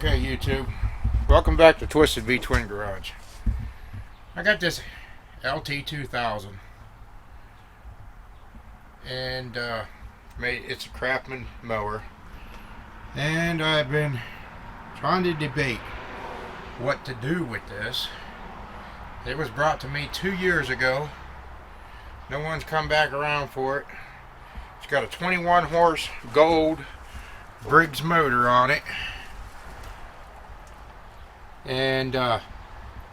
Okay, YouTube, welcome back to Twisted V Twin Garage. I got this LT2000 and it's a Craftsman mower, and I've been trying to debate what to do with this. It was brought to me 2 years ago. No one's come back around for it. It's got a 21 horse gold Briggs motor on it, and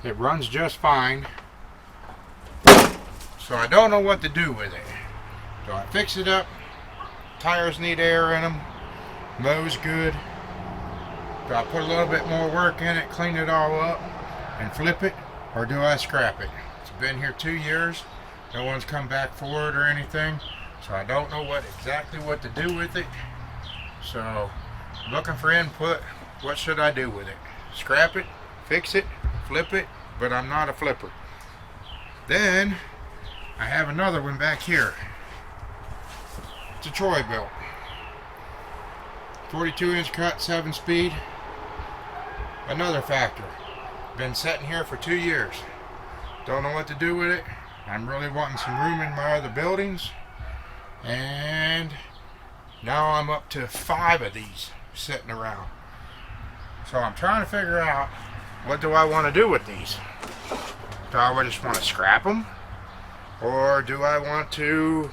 it runs just fine. So I don't know what to do with it. So I fix it up. Tires need air in them. Mows good. Do I put a little bit more work in it, clean it all up, and flip it, or do I scrap it? It's been here 2 years. No one's come back for it or anything, so I don't know exactly what to do with it. So, looking for input. What should I do with it? Scrap it, fix it, flip it, but I'm not a flipper. Then I have another one back here. It's a Troy-Bilt, 42-inch cut, 7-speed. Another Factor. Been sitting here for 2 years. Don't know what to do with it. I'm really wanting some room in my other buildings, and now I'm up to 5 of these sitting around. So I'm trying to figure out, what do I want to do with these? Do I just want to scrap them, or do I want to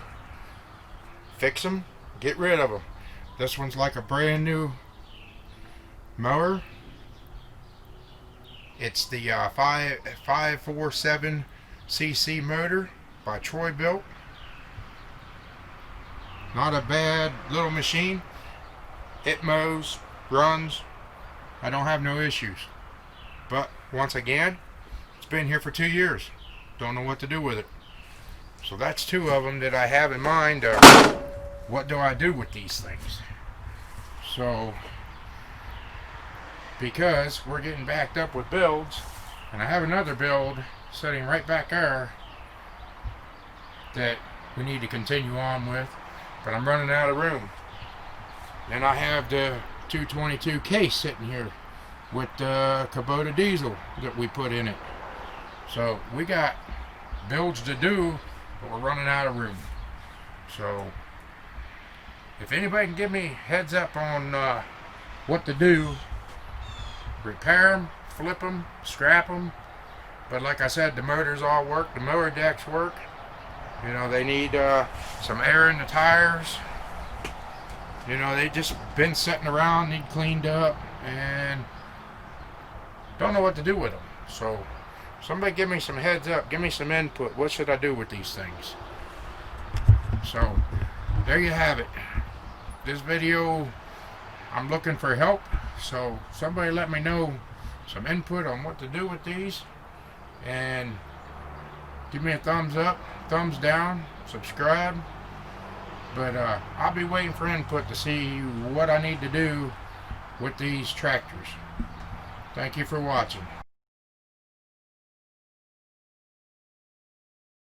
fix them, get rid of them? This one's like a brand new mower. It's the 547cc motor by Troy-Bilt. Not a bad little machine. It mows, runs. I don't have no issues. But once again, it's been here for 2 years. Don't know what to do with it. So that's 2 of them that I have in mind. What do I do with these things? So, because we're getting backed up with builds, and I have another build sitting right back there that we need to continue on with, but I'm running out of room. Then I have the 222 case sitting here with the Kubota diesel that we put in it. So we got builds to do, but we're running out of room. So if anybody can give me heads up on what to do, repair them, flip them, scrap them. But like I said, the motors all work, the mower decks work. You know, they need some air in the tires. You know, they just been sitting around, need cleaned up, and don't know what to do with them. So somebody give me some heads up, give me some input. What should I do with these things? So there you have it. This video, I'm looking for help, so somebody let me know some input on what to do with these, and give me a thumbs up, thumbs down, subscribe. But I'll be waiting for input to see what I need to do with these tractors. Thank you for watching.